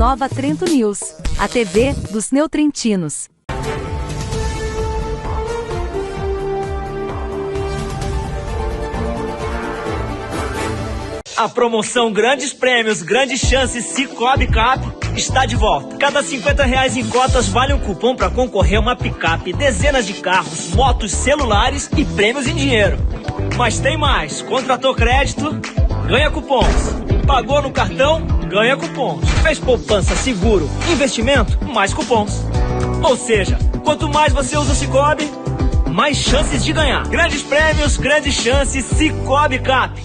Nova Trento News, a TV dos neotrentinos. A promoção Grandes Prêmios, Grandes Chances Cicobi Cap está de volta. Cada R$50 em cotas vale um cupom para concorrer a uma picape, dezenas de carros, motos, celulares e prêmios em dinheiro. Mas tem mais. Contratou crédito, ganha cupons. Pagou no cartão, ganha cupons. Fez poupança, seguro, investimento, mais cupons. Ou seja, quanto mais você usa o Cicobi, mais chances de ganhar. Grandes Prêmios, Grandes Chances Cicobi Cap.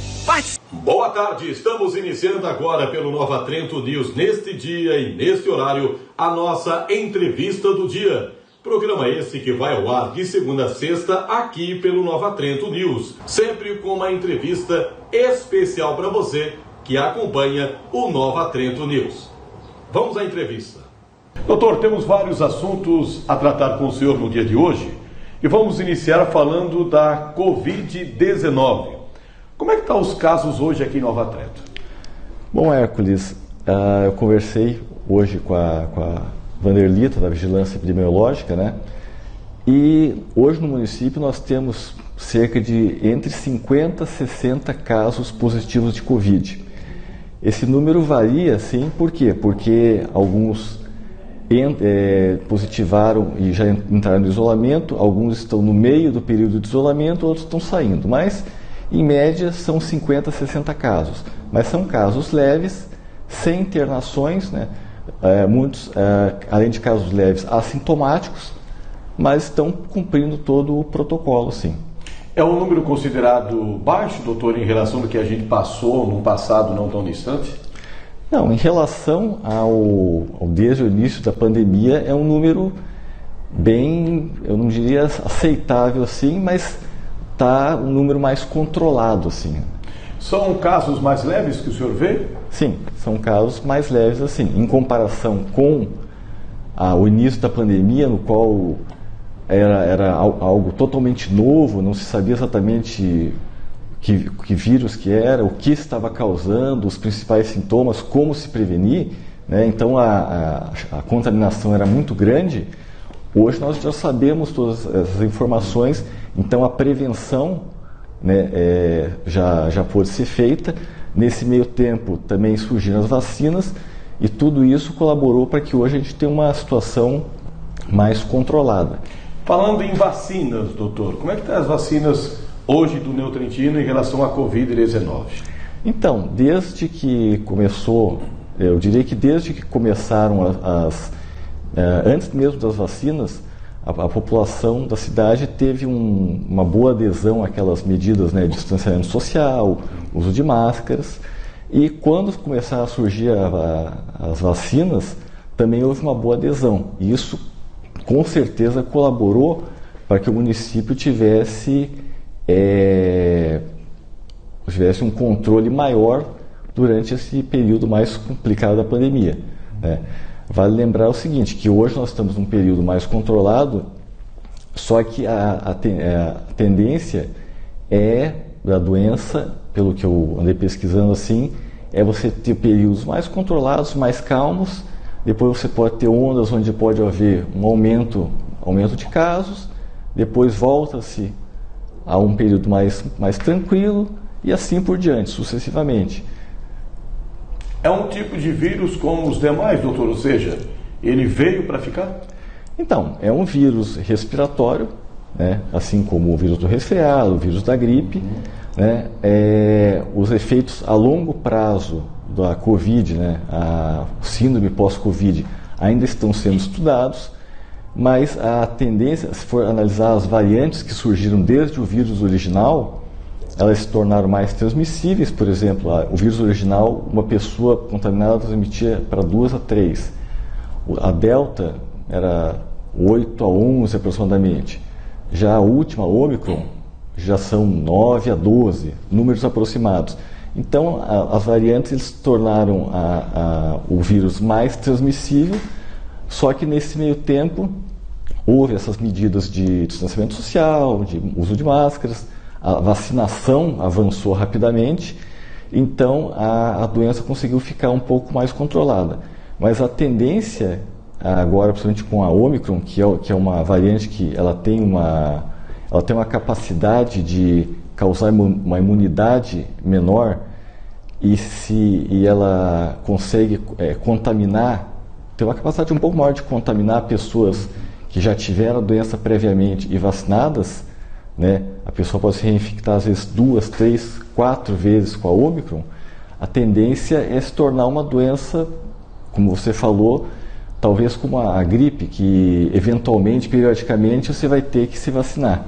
Boa tarde, estamos iniciando agora pelo Nova Trento News, neste dia e neste horário, a nossa entrevista do dia. Programa esse que vai ao ar de segunda a sexta aqui pelo Nova Trento News, sempre com uma entrevista especial para você que acompanha o Nova Trento News. Vamos à entrevista. Doutor, temos vários assuntos a tratar com o senhor no dia de hoje e vamos iniciar falando da Covid-19. Como é que estão os casos hoje aqui em Nova Trento? Bom, Hércules, eu conversei hoje com a Vanderlita, da Vigilância Epidemiológica, né? E hoje no município nós temos cerca de entre 50 e 60 casos positivos de Covid. Esse número varia, sim, por quê? Porque alguns positivaram e já entraram no isolamento, alguns estão no meio do período de isolamento, outros estão saindo, mas em média são 50 a 60 casos, mas são casos leves, sem internações, né? Muitos, além de casos leves, assintomáticos, mas estão cumprindo todo o protocolo, sim. É um número considerado baixo, doutor, em relação ao que a gente passou no passado não tão distante? Não, em relação desde o início da pandemia, é um número bem, eu não diria aceitável assim, mas está um número mais controlado, assim. São casos mais leves que o senhor vê? Sim, são casos mais leves, assim, em comparação com o início da pandemia, no qual era algo totalmente novo, não se sabia exatamente que vírus que era, o que estava causando, os principais sintomas, como se prevenir, né? Então a contaminação era muito grande. Hoje nós já sabemos todas essas informações, então a prevenção, né, já pôde ser feita. Nesse meio tempo também surgiram as vacinas e tudo isso colaborou para que hoje a gente tenha uma situação mais controlada. Falando em vacinas, doutor, como é que estão as vacinas hoje do Neotrentino em relação à Covid-19? Então, desde que começou, eu diria que desde que começaram antes mesmo das vacinas, a população da cidade teve uma boa adesão àquelas medidas, né, de distanciamento social, uso de máscaras, e quando começaram a surgir as vacinas, também houve uma boa adesão. E isso, com certeza, colaborou para que o município tivesse um controle maior durante esse período mais complicado da pandemia, né? Vale lembrar o seguinte, que hoje nós estamos num período mais controlado, só que a tendência da doença, pelo que eu andei pesquisando assim, é você ter períodos mais controlados, mais calmos, depois você pode ter ondas onde pode haver um aumento de casos, depois volta-se a um período mais tranquilo e assim por diante, sucessivamente. É um tipo de vírus como os demais, doutor? Ou seja, ele veio para ficar? Então, é um vírus respiratório, né? Assim como o vírus do resfriado, o vírus da gripe, né? Os efeitos a longo prazo da Covid, né? A síndrome pós-Covid, ainda estão sendo estudados, mas a tendência, se for analisar as variantes que surgiram desde o vírus original, elas se tornaram mais transmissíveis. Por exemplo, o vírus original, uma pessoa contaminada transmitia para 2 a 3. A Delta era 8 a 11 aproximadamente. Já a última, a Omicron, já são 9 a 12, números aproximados. Então, as variantes eles tornaram o vírus mais transmissível, só que nesse meio tempo houve essas medidas de distanciamento social, de uso de máscaras, a vacinação avançou rapidamente, então a doença conseguiu ficar um pouco mais controlada. Mas a tendência, agora, principalmente com a Omicron, que é uma variante que ela tem uma capacidade de causar uma imunidade menor, e ela consegue contaminar, tem uma capacidade um pouco maior de contaminar pessoas que já tiveram a doença previamente e vacinadas, né? A pessoa pode se reinfectar às vezes 2, 3, 4 vezes com a Omicron. A tendência é se tornar uma doença, como você falou, talvez como a gripe, que eventualmente, periodicamente, você vai ter que se vacinar.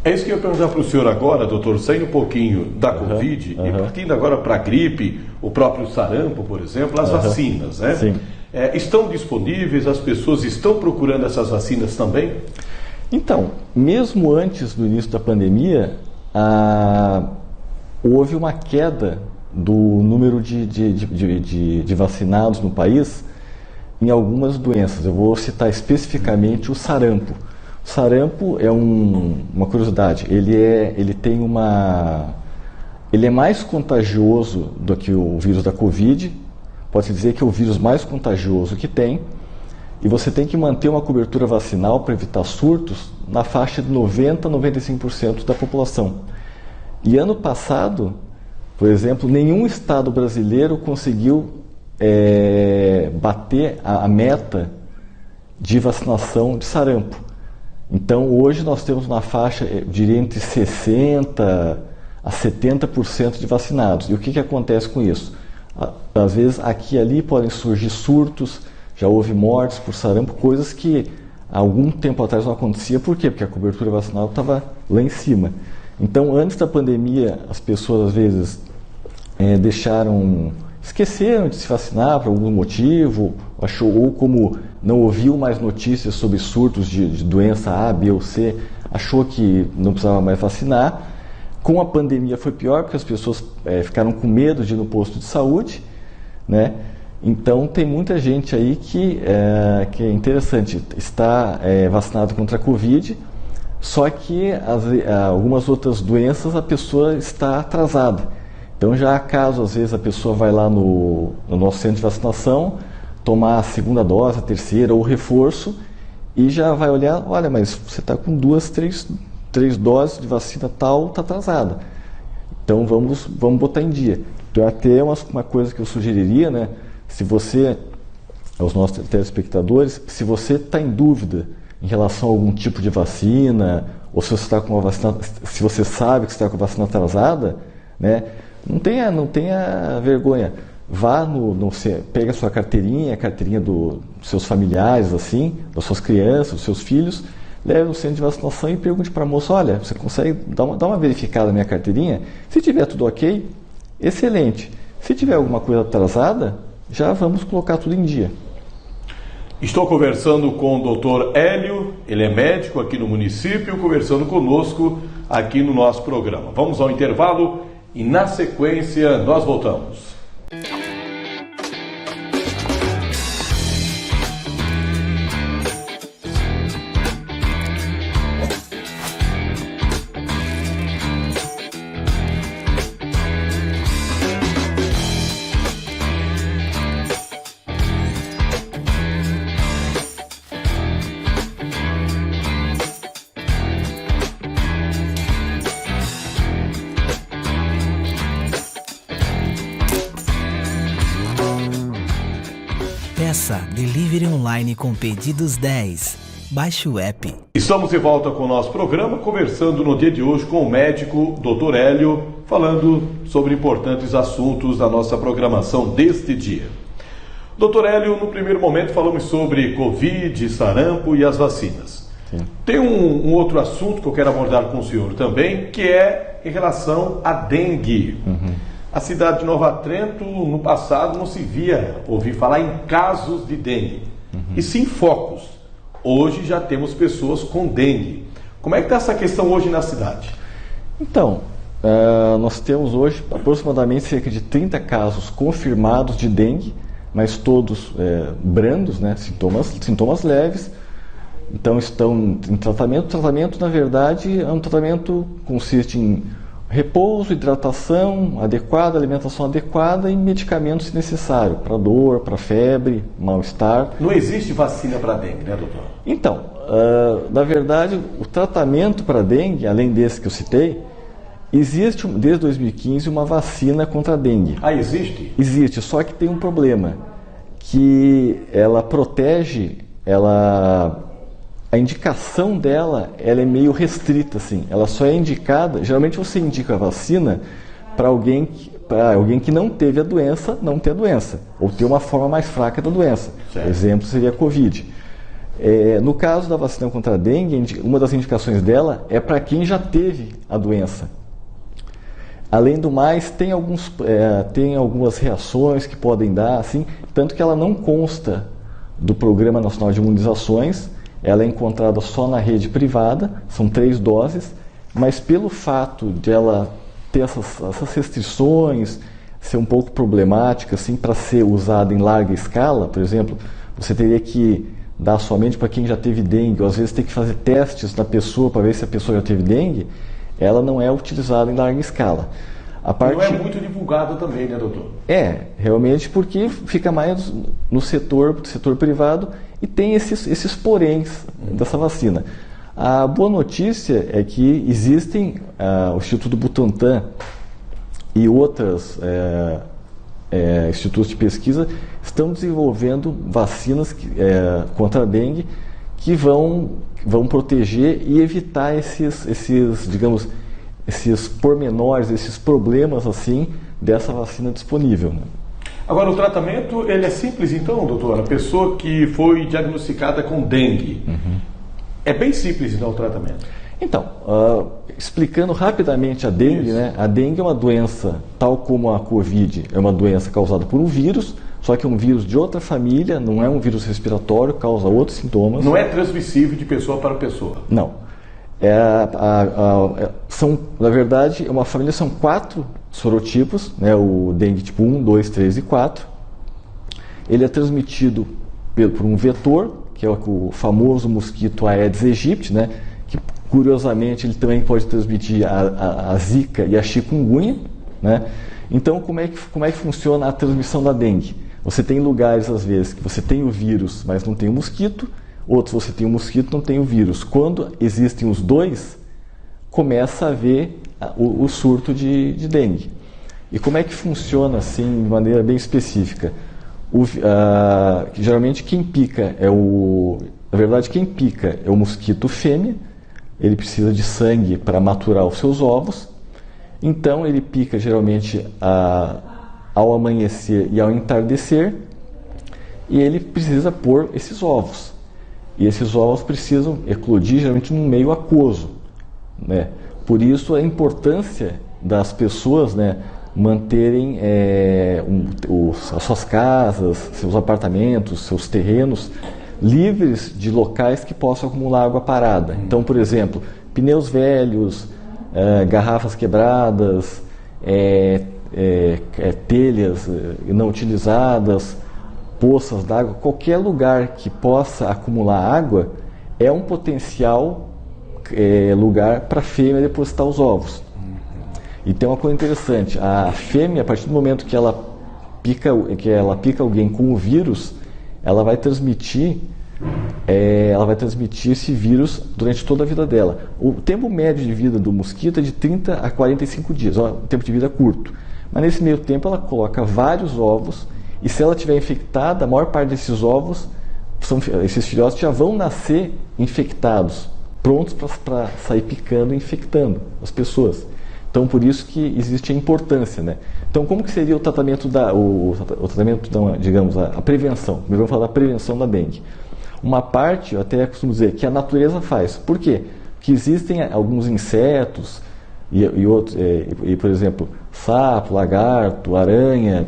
É isso que eu ia perguntar para o senhor agora, doutor, saindo um pouquinho da Covid e partindo agora para a gripe, o próprio sarampo, por exemplo, as vacinas, né? Sim. Estão disponíveis, as pessoas estão procurando essas vacinas também? Então, mesmo antes do início da pandemia, houve uma queda do número de vacinados no país em algumas doenças. Eu vou citar especificamente o sarampo. O sarampo é uma curiosidade, ele é mais contagioso do que o vírus da Covid, pode-se dizer que é o vírus mais contagioso que tem, e você tem que manter uma cobertura vacinal para evitar surtos na faixa de 90% a 95% da população. E ano passado, por exemplo, nenhum estado brasileiro conseguiu bater a meta de vacinação de sarampo. Então, hoje nós temos na faixa, diria, entre 60% a 70% de vacinados. E o que acontece com isso? Às vezes, aqui e ali podem surgir surtos, já houve mortes por sarampo, coisas que há algum tempo atrás não acontecia. Por quê? Porque a cobertura vacinal estava lá em cima. Então, antes da pandemia, as pessoas, às vezes, esqueceram de se vacinar por algum motivo, ou como não ouviu mais notícias sobre surtos de doença A, B ou C, achou que não precisava mais vacinar. Com a pandemia foi pior, porque as pessoas ficaram com medo de ir no posto de saúde, né? Então tem muita gente aí que é interessante, está vacinado contra a Covid, só que algumas outras doenças a pessoa está atrasada. Então já há casos, às vezes a pessoa vai lá no nosso centro de vacinação, tomar a segunda dose, a terceira ou o reforço, e já vai olhar, olha, mas você está com 2, 3 doses de vacina tal, está atrasada. Então vamos botar em dia. Então até uma coisa que eu sugeriria, né? Se você, aos nossos telespectadores, se você está em dúvida em relação a algum tipo de vacina, ou se você está com uma vacina, se você sabe que você está com a vacina atrasada, né? Não tenha vergonha. Vá pega a sua carteirinha, a carteirinha dos seus familiares, assim, das suas crianças, dos seus filhos, leve no centro de vacinação e pergunte para a moça, olha, você consegue dar uma verificada na minha carteirinha? Se tiver tudo ok, excelente. Se tiver alguma coisa atrasada, já vamos colocar tudo em dia. Estou conversando com o Dr. Hélio, ele é médico aqui no município, conversando conosco aqui no nosso programa. Vamos ao intervalo e na sequência nós voltamos. Peça Delivery Online com Pedidos 10. Baixe o app. Estamos de volta com o nosso programa, conversando no dia de hoje com o médico Dr. Hélio, falando sobre importantes assuntos da nossa programação deste dia. Dr. Hélio, no primeiro momento falamos sobre Covid, sarampo e as vacinas. Sim. Tem um outro assunto que eu quero abordar com o senhor também, que é em relação à dengue. A cidade de Nova Trento, no passado, não se ouvir falar em casos de dengue, e sim focos. Hoje já temos pessoas com dengue. Como é que está essa questão hoje na cidade? Então, nós temos hoje aproximadamente cerca de 30 casos confirmados de dengue, mas todos brandos, né? Sintomas leves. Então estão em tratamento. O tratamento, na verdade, é um tratamento que consiste em Repouso, hidratação adequada, alimentação adequada e medicamentos se necessário, para dor, para febre, mal-estar. Não existe vacina para dengue, né, doutor? Então, na verdade, o tratamento para dengue, além desse que eu citei, existe desde 2015 uma vacina contra a dengue. Ah, existe? Existe, só que tem um problema, que ela protege, a indicação dela, ela é meio restrita, assim. Ela só é indicada, geralmente você indica a vacina para alguém que não teve a doença, não ter a doença, ou ter uma forma mais fraca da doença. Certo. Exemplo seria a Covid. No caso da vacina contra a dengue, uma das indicações dela é para quem já teve a doença. Além do mais, tem algumas reações que podem dar, assim, tanto que ela não consta do Programa Nacional de Imunizações. Ela é encontrada só na rede privada, são 3 doses, mas pelo fato de ela ter essas restrições, ser um pouco problemática assim, para ser usada em larga escala, por exemplo, você teria que dar somente para quem já teve dengue, ou às vezes tem que fazer testes na pessoa para ver se a pessoa já teve dengue, ela não é utilizada em larga escala. Não é muito divulgada também, né, doutor? Realmente porque fica mais no setor privado e tem esses poréns dessa vacina. A boa notícia é que existem o Instituto Butantan e outros institutos de pesquisa estão desenvolvendo vacinas contra a dengue que vão proteger e evitar esses pormenores, esses problemas assim dessa vacina disponível. Né? Agora, o tratamento ele é simples então, doutor? A pessoa que foi diagnosticada com dengue, é bem simples então o tratamento? Então, explicando rapidamente a dengue, né? A dengue é uma doença, tal como a Covid, é uma doença causada por um vírus, só que é um vírus de outra família, não é um vírus respiratório, causa outros sintomas. Não é transmissível de pessoa para pessoa? Não. Na verdade, uma família são 4 sorotipos, né, o dengue tipo 1, 2, 3 e 4. Ele é transmitido por um vetor, que é o famoso mosquito Aedes aegypti, né, que curiosamente ele também pode transmitir a zika e a chikungunya. Né? Então, como é que funciona a transmissão da dengue? Você tem lugares, às vezes, que você tem o vírus, mas não tem o mosquito. Outros você tem o mosquito, não tem o vírus. Quando existem os dois, começa a haver o surto de dengue. E como é que funciona assim, de maneira bem específica? Geralmente quem pica quem pica é o mosquito fêmea. Ele precisa de sangue para maturar os seus ovos. Então ele pica geralmente ao amanhecer e ao entardecer. E ele precisa pôr esses ovos. E esses ovos precisam eclodir geralmente num meio aquoso. Né? Por isso a importância das pessoas, né, manterem as suas casas, seus apartamentos, seus terrenos livres de locais que possam acumular água parada. Então, por exemplo, pneus velhos, garrafas quebradas, telhas não utilizadas, poças d'água, qualquer lugar que possa acumular água é um potencial lugar para a fêmea depositar os ovos. E tem uma coisa interessante, a fêmea, a partir do momento que ela pica alguém com o vírus, ela vai transmitir esse vírus durante toda a vida dela. O tempo médio de vida do mosquito é de 30 a 45 dias, um tempo de vida curto. Mas nesse meio tempo ela coloca vários ovos. E se ela estiver infectada, a maior parte desses ovos, esses filhotes já vão nascer infectados, prontos para sair picando e infectando as pessoas. Então, por isso que existe a importância. Né? Então, como que seria o tratamento, digamos, a prevenção? Vamos falar da prevenção da dengue. Uma parte, eu até costumo dizer, que a natureza faz. Por quê? Porque existem alguns insetos, outros, por exemplo, sapo, lagarto, aranha,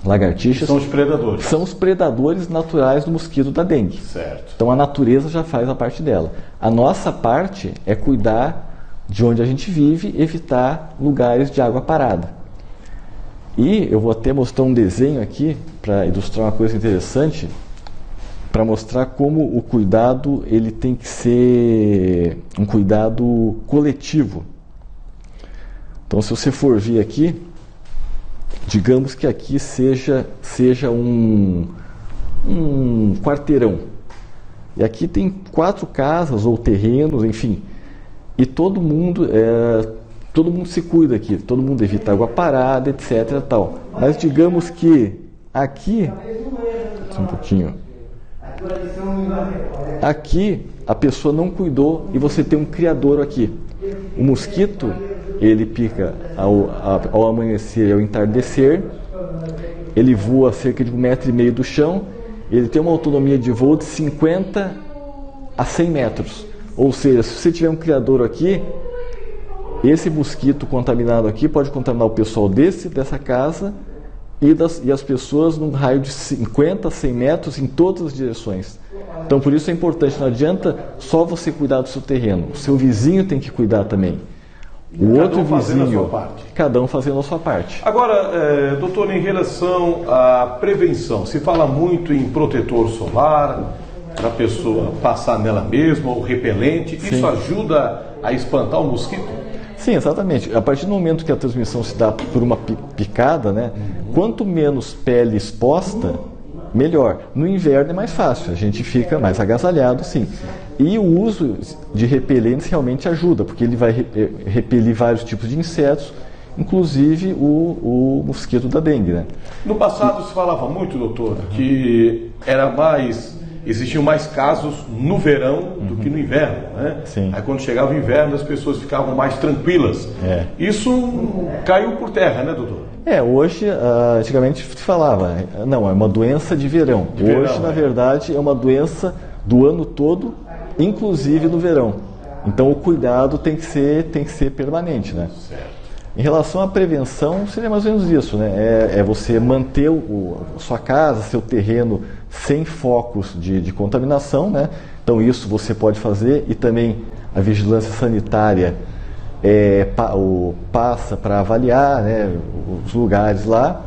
lagartixas. São os predadores. São os predadores naturais do mosquito da dengue. Certo. Então a natureza já faz a parte dela. A nossa parte é cuidar de onde a gente vive, evitar lugares de água parada. E eu vou até mostrar um desenho aqui para ilustrar uma coisa interessante, para mostrar como o cuidado ele tem que ser um cuidado coletivo. Então, se você for ver aqui, digamos que aqui seja um quarteirão. E aqui tem 4 casas ou terrenos, enfim. E todo mundo se cuida aqui, todo mundo evita água parada, etc. Tal. Mas digamos que aqui, um pouquinho, aqui a pessoa não cuidou e você tem um criadouro aqui. O mosquito, ele pica ao amanhecer e ao entardecer, ele voa cerca de 1,5 metro do chão, ele tem uma autonomia de voo de 50 a 100 metros. Ou seja, se você tiver um criadouro aqui, esse mosquito contaminado aqui pode contaminar o pessoal dessa casa e as pessoas num raio de 50 a 100 metros em todas as direções. Então, por isso é importante, não adianta só você cuidar do seu terreno, o seu vizinho tem que cuidar também. O outro vizinho, cada um fazendo a sua parte. Agora, doutor, em relação à prevenção, se fala muito em protetor solar, para a pessoa passar nela mesma, ou repelente, Sim. Isso ajuda a espantar o mosquito? Sim, exatamente. A partir do momento que a transmissão se dá por uma picada, né, quanto menos pele exposta, melhor. No inverno é mais fácil, a gente fica mais agasalhado, sim. E o uso de repelentes realmente ajuda, porque ele vai repelir vários tipos de insetos, inclusive o mosquito da dengue, né? No passado se falava muito, doutor, que existiam mais casos no verão do que no inverno, né? Sim. Aí quando chegava o inverno as pessoas ficavam mais tranquilas. Isso caiu por terra, né, doutor? Hoje, antigamente se falava, não, é uma doença de verão. Hoje, na verdade, é uma doença do ano todo, inclusive no verão. Então o cuidado tem que ser permanente, né? Certo. Em relação à prevenção, seria mais ou menos isso, né? É você manter sua casa, seu terreno sem focos de contaminação, né? Então isso você pode fazer, e também a vigilância sanitária passa para avaliar, né, os lugares lá.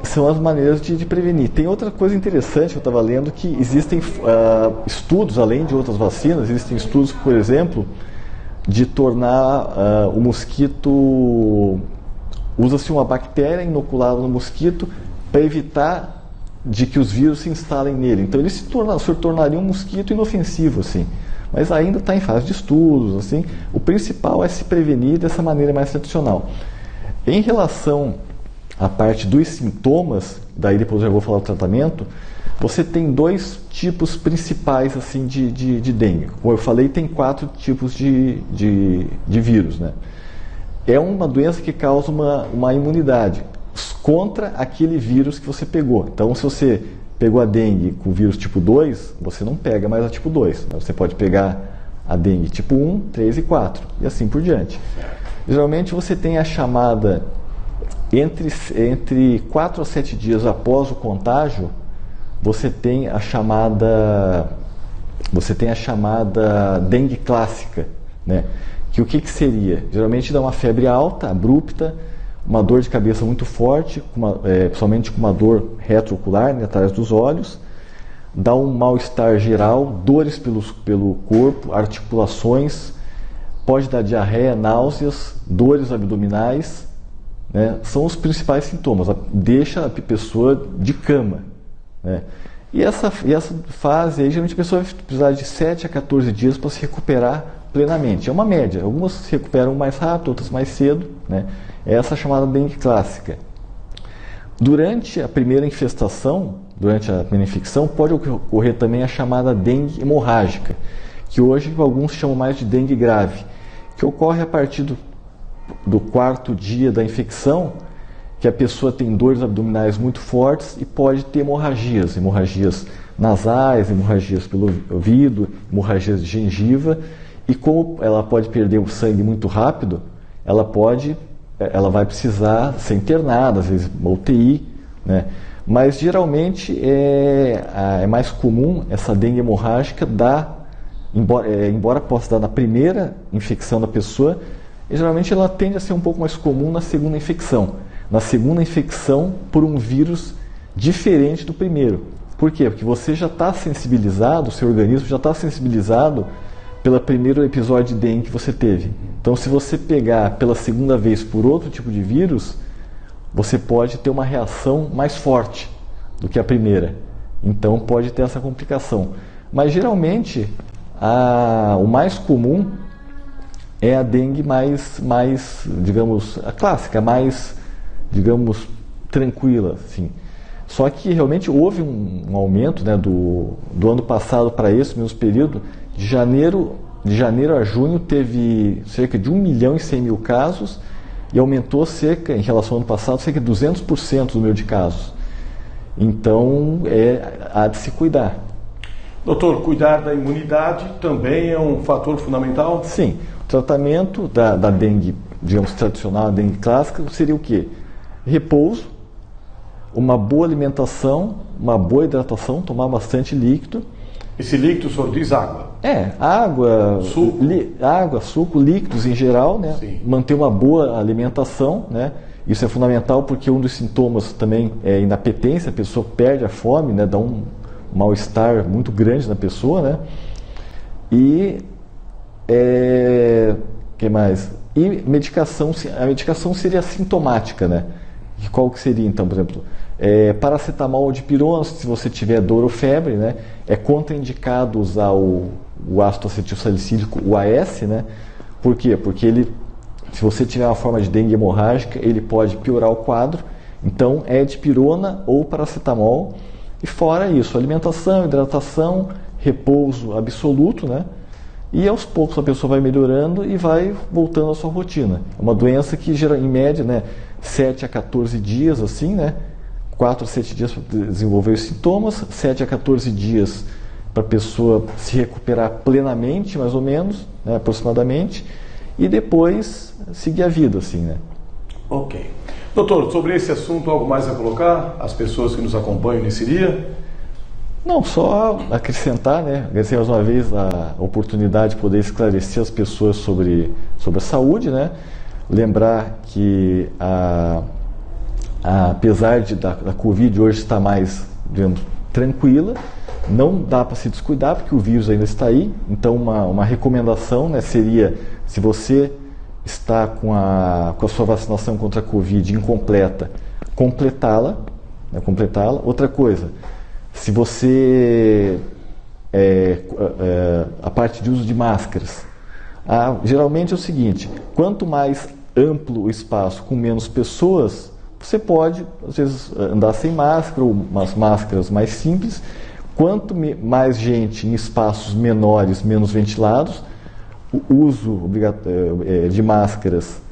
São as maneiras de prevenir. Tem outra coisa interessante que eu estava lendo, que existem estudos, além de outras vacinas, existem estudos, por exemplo, de tornar o mosquito... Usa-se uma bactéria inoculada no mosquito para evitar de que os vírus se instalem nele. Então ele se tornaria um mosquito inofensivo, assim. Mas ainda está em fase de estudos, assim. O principal é se prevenir dessa maneira mais tradicional. Em relação à parte dos sintomas, daí depois eu já vou falar do tratamento, você tem 2 tipos principais assim, de dengue. Como eu falei, tem 4 tipos de vírus, né? É uma doença que causa uma imunidade contra aquele vírus que você pegou. Então, se você pegou a dengue com vírus tipo 2, você não pega mais a tipo 2. Você pode pegar a dengue tipo 1, 3 e 4, e assim por diante. Geralmente você tem a chamada, entre 4 a 7 dias após o contágio, você tem a chamada dengue clássica, né? Que o que seria? Geralmente dá uma febre alta, abrupta, uma dor de cabeça muito forte, principalmente com uma dor retroocular, né, atrás dos olhos, dá um mal-estar geral, dores pelo corpo, articulações, pode dar diarreia, náuseas, dores abdominais, né, são os principais sintomas, deixa a pessoa de cama, né? E essa fase aí, geralmente a pessoa vai precisar de 7 a 14 dias para se recuperar plenamente. É uma média. Algumas se recuperam mais rápido, outras mais cedo, né? É essa chamada dengue clássica. Durante a primeira infestação, durante a primeira infecção, pode ocorrer também a chamada dengue hemorrágica, que hoje alguns chamam mais de dengue grave, que ocorre a partir do 4º dia da infecção, que a pessoa tem dores abdominais muito fortes e pode ter hemorragias nasais, hemorragias pelo ouvido, hemorragias de gengiva, e como ela pode perder o sangue muito rápido, ela vai precisar ser internada, às vezes uma UTI, né? Mas geralmente é mais comum essa dengue hemorrágica embora possa dar na primeira infecção da pessoa, e geralmente ela tende a ser um pouco mais comum na segunda infecção. Na segunda infecção por um vírus diferente do primeiro. Por quê? Porque você já está sensibilizado, o seu organismo já está sensibilizado pelo primeiro episódio de dengue que você teve. Então, se você pegar pela segunda vez por outro tipo de vírus, você pode ter uma reação mais forte do que a primeira. Então, pode ter essa complicação. Mas, geralmente, o mais comum é a dengue mais, digamos, a clássica, mais, digamos, tranquila, assim. Só que realmente houve um aumento, né, do ano passado para esse mesmo período. De janeiro a junho teve cerca de 1.100.000 casos e aumentou em relação ao ano passado, cerca de 200% do número de casos. Então, há de se cuidar. Doutor, cuidar da imunidade também é um fator fundamental? Sim. O tratamento da dengue, digamos, tradicional, a dengue clássica, seria o quê? Repouso, uma boa alimentação, uma boa hidratação, tomar bastante líquido. Esse líquido, o senhor diz água? Água, suco, líquidos em geral, né? Manter uma boa alimentação, né? Isso é fundamental porque um dos sintomas também é inapetência, a pessoa perde a fome, né? Dá um mal-estar muito grande na pessoa, né? E que mais? E medicação, a medicação seria sintomática, né? E qual que seria então, por exemplo? Paracetamol ou dipirona, se você tiver dor ou febre, né? É contraindicado usar o ácido acetil salicílico, o AS, né? Por quê? Porque se você tiver uma forma de dengue hemorrágica, ele pode piorar o quadro. Então, é dipirona ou paracetamol. E fora isso, alimentação, hidratação, repouso absoluto, né? E aos poucos a pessoa vai melhorando e vai voltando à sua rotina. É uma doença que gera, em média, né, 7 a 14 dias, assim, né? 4 a 7 dias para desenvolver os sintomas, 7 a 14 dias para a pessoa se recuperar plenamente, mais ou menos, né, aproximadamente, e depois seguir a vida, assim, né? Ok. Doutor, sobre esse assunto, algo mais a colocar? As pessoas que nos acompanham nesse dia? Não, só acrescentar, né? Agradecer mais uma vez a oportunidade de poder esclarecer as pessoas sobre a saúde, né? Lembrar que apesar da Covid hoje estar mais, digamos, tranquila, não dá para se descuidar porque o vírus ainda está aí. Então, uma recomendação, né, seria, se você está com a sua vacinação contra a Covid incompleta, completá-la. Outra coisa, se você, a parte de uso de máscaras, geralmente é o seguinte, quanto mais amplo o espaço com menos pessoas, você pode, às vezes, andar sem máscara ou umas máscaras mais simples. Quanto mais gente em espaços menores, menos ventilados, o uso de máscaras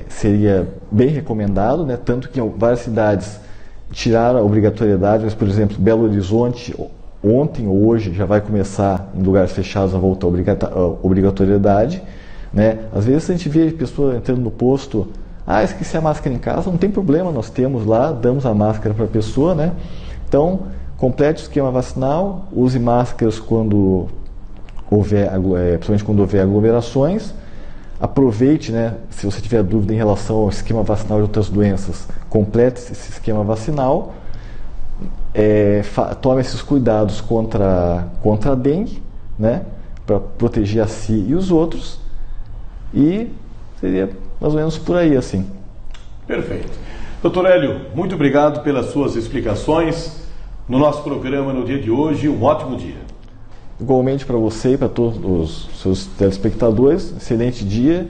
seria bem recomendado, né? Tanto que em várias cidades tiraram a obrigatoriedade, mas, por exemplo, Belo Horizonte, ontem ou hoje, já vai começar, em lugares fechados, a voltar a obrigatoriedade, né? Às vezes a gente vê pessoa entrando no posto, esqueci a máscara em casa, não tem problema, nós temos lá, damos a máscara para a pessoa, né? Então, complete o esquema vacinal, use máscaras quando houver, principalmente quando houver aglomerações. Aproveite, né, se você tiver dúvida em relação ao esquema vacinal de outras doenças, complete esse esquema vacinal, tome esses cuidados contra a dengue, né, para proteger a si e os outros, e seria mais ou menos por aí, assim. Perfeito. Doutor Hélio, muito obrigado pelas suas explicações no nosso programa no dia de hoje. Um ótimo dia. Igualmente para você e para todos os seus telespectadores, excelente dia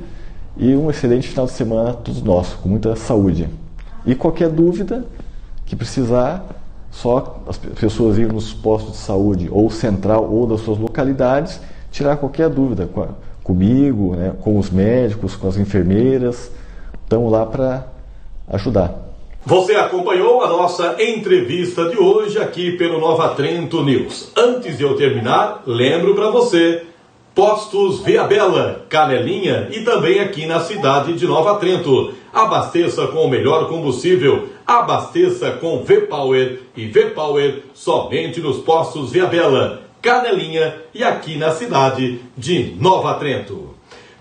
e um excelente final de semana a todos nós, com muita saúde. E qualquer dúvida que precisar, só as pessoas irem nos postos de saúde ou central ou das suas localidades, tirar qualquer dúvida comigo, né, com os médicos, com as enfermeiras. Estamos lá para ajudar. Você acompanhou a nossa entrevista de hoje aqui pelo Nova Trento News. Antes de eu terminar, lembro para você, Postos Viabella, Canelinha e também aqui na cidade de Nova Trento. Abasteça com o melhor combustível, abasteça com V-Power e V-Power somente nos Postos Viabella, Canelinha e aqui na cidade de Nova Trento.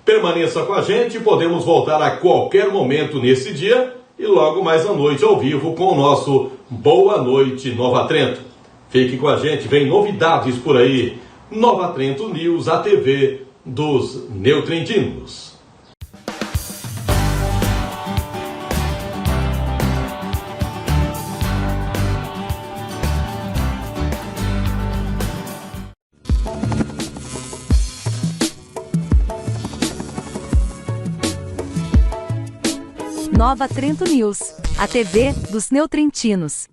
Permaneça com a gente, podemos voltar a qualquer momento nesse dia e logo mais à noite ao vivo com o nosso Boa Noite Nova Trento. Fique com a gente, vem novidades por aí. Nova Trento News, a TV dos Neutrentinos. Nova Trento News, a TV dos Neutrentinos.